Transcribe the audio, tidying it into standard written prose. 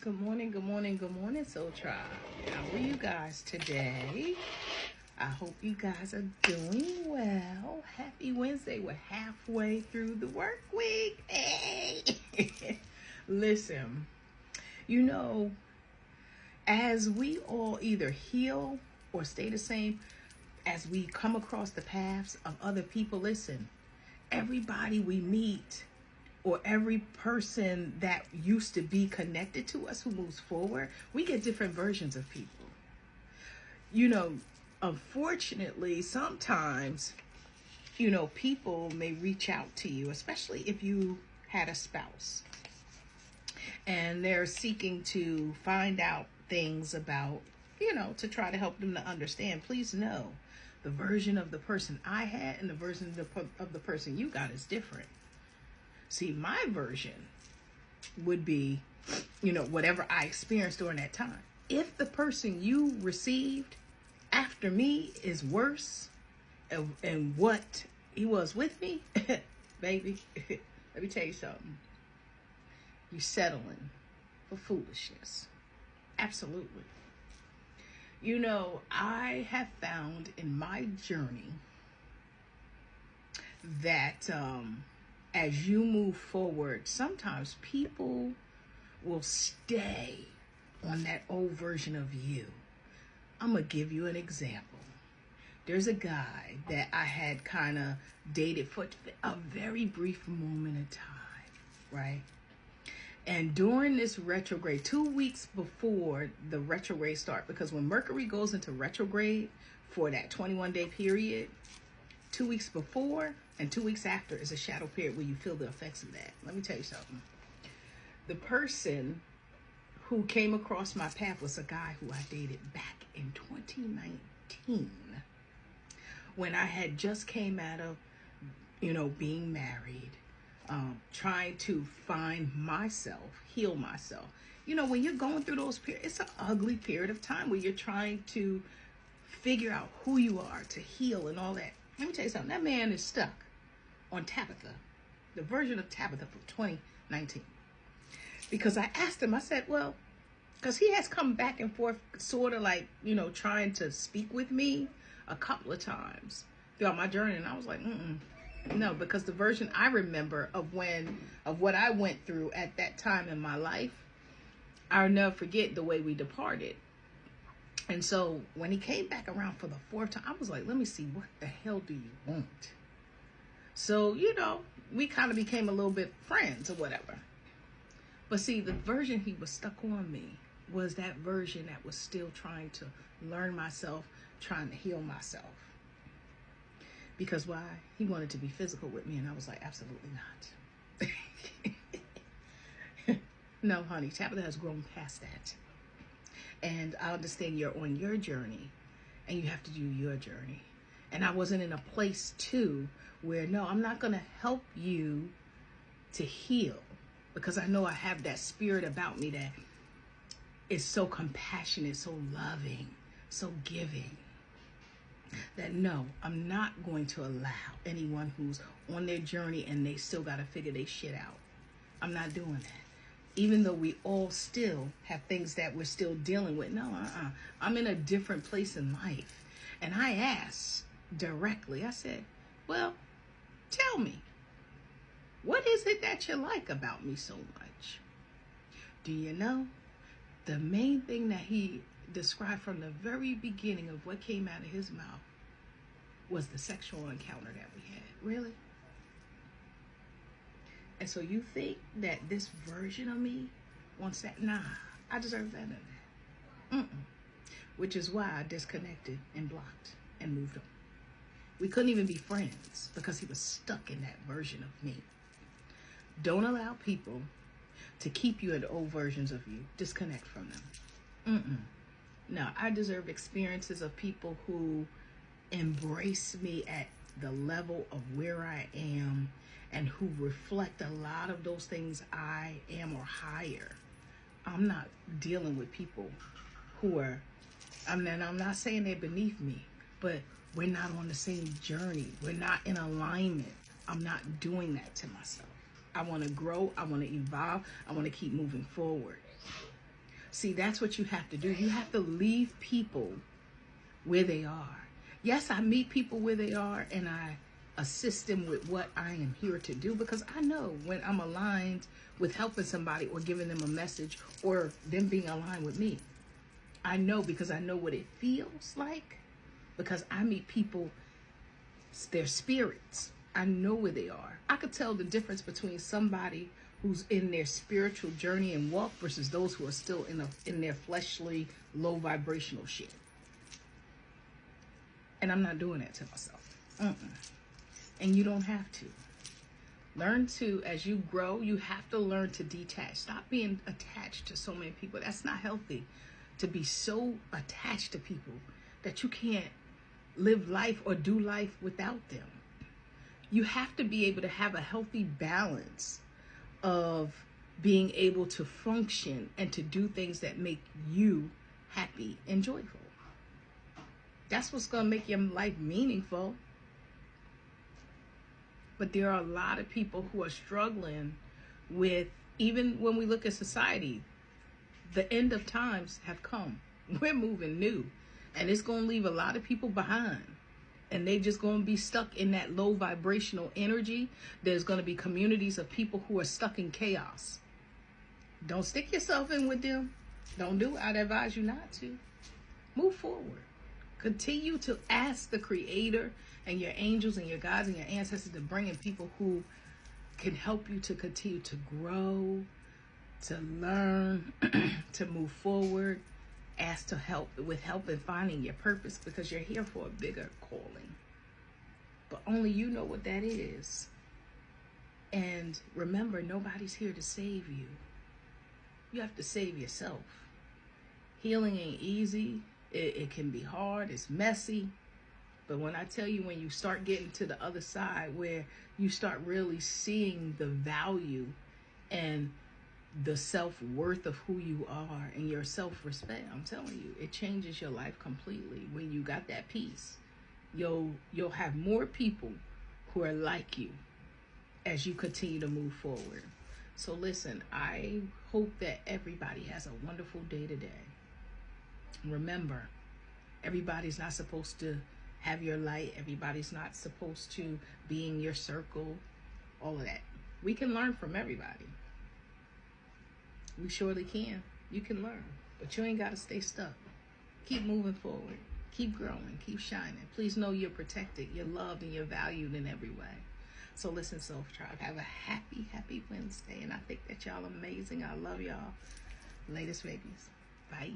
Good morning, good morning, good morning, Soul Tribe. How are you guys today? I hope you guys are doing well. Happy Wednesday. We're halfway through the work week. Hey! Listen, you know, as we all either heal or stay the same, as we come across the paths of other people, listen, everybody we meet or every person that used to be connected to us who moves forward, we get different versions of people. You know, unfortunately, sometimes, people may reach out to you, especially if you had a spouse and they're seeking to find out things about, to try to help them to understand. Please know the version of the person I had and the version of the person you got is different. See, my version would be, whatever I experienced during that time. If the person you received after me is worse and what he was with me, baby, let me tell you something. You're settling for foolishness. Absolutely. I have found in my journey that as you move forward, sometimes people will stay on that old version of you. I'm going to give you an example. There's a guy that I had kind of dated for a very brief moment of time, right? And during this retrograde, 2 weeks before the retrograde start, because when Mercury goes into retrograde for that 21-day period, 2 weeks before and 2 weeks after is a shadow period where you feel the effects of that. Let me tell you something. The person who came across my path was a guy who I dated back in 2019 when I had just came out of, being married, trying to find myself, heal myself. When you're going through those periods, it's an ugly period of time where you're trying to figure out who you are, to heal and all that. Let me tell you something. That man is stuck on Tabitha, the version of Tabitha from 2019. Because I asked him, I said, well, because he has come back and forth sort of like, trying to speak with me a couple of times throughout my journey. And I was like, no, because the version I remember of what I went through at that time in my life, I'll never forget the way we departed. And so when he came back around for the fourth time, I was like, let me see, what the hell do you want? So, we kind of became a little bit friends or whatever. But see, the version he was stuck on me was that version that was still trying to learn myself, trying to heal myself. Because why? He wanted to be physical with me, and I was like, absolutely not. No, honey, Tabitha has grown past that. And I understand you're on your journey, and you have to do your journey. And I wasn't in a place, too, where, no, I'm not going to help you to heal. Because I know I have that spirit about me that is so compassionate, so loving, so giving. That no, I'm not going to allow anyone who's on their journey and they still got to figure their shit out. I'm not doing that. Even though we all still have things that we're still dealing with. No, I'm in a different place in life. And I asked directly, I said, well, tell me, what is it that you like about me so much? Do you know? The main thing that he described from the very beginning of what came out of his mouth was the sexual encounter that we had. Really? And so you think that this version of me wants that? Nah, I deserve better than that. Which is why I disconnected and blocked and moved on. We couldn't even be friends because he was stuck in that version of me. Don't allow people to keep you in the old versions of you. Disconnect from them. No, I deserve experiences of people who embrace me at the level of where I am and who reflect a lot of those things I am or higher. I'm not dealing with people who are, I'm not saying they're beneath me, but we're not on the same journey. We're not in alignment. I'm not doing that to myself. I want to grow. I want to evolve. I want to keep moving forward. See, that's what you have to do. You have to leave people where they are. Yes, I meet people where they are and I assist them with what I am here to do, because I know when I'm aligned with helping somebody or giving them a message or them being aligned with me. I know, because I know what it feels like, because I meet people, their spirits. I know where they are. I could tell the difference between somebody who's in their spiritual journey and walk versus those who are still in their fleshly, low vibrational shit. And I'm not doing that to myself. And you don't have to. Learn to, as you grow, you have to learn to detach. Stop being attached to so many people. That's not healthy, to be so attached to people that you can't live life or do life without them. You have to be able to have a healthy balance of being able to function and to do things that make you happy and joyful. That's what's going to make your life meaningful. But there are a lot of people who are struggling with, even when we look at society, the end of times have come. We're moving new, and it's going to leave a lot of people behind. And they just going to be stuck in that low vibrational energy. There's going to be communities of people who are stuck in chaos. Don't stick yourself in with them. Don't do it. I'd advise you not to. Move forward. Continue to ask the Creator and your angels and your guides and your ancestors to bring in people who can help you to continue to grow, to learn, to move forward. Ask to help with help in finding your purpose, because you're here for a bigger calling. But only you know what that is. And remember, nobody's here to save you. You have to save yourself. Healing ain't easy. It can be hard. It's messy. But when I tell you, when you start getting to the other side, where you start really seeing the value and the self-worth of who you are and your self-respect, I'm telling you, it changes your life completely. When you got that peace, you'll have more people who are like you as you continue to move forward. So listen, I hope that everybody has a wonderful day today. Remember, everybody's not supposed to have your light. Everybody's not supposed to be in your circle. All of that. We can learn from everybody. We surely can. You can learn. But you ain't got to stay stuck. Keep moving forward. Keep growing. Keep shining. Please know you're protected. You're loved and you're valued in every way. So listen, Soul Tribe, have a happy, happy Wednesday. And I think that y'all amazing. I love y'all. Latest babies. Bye.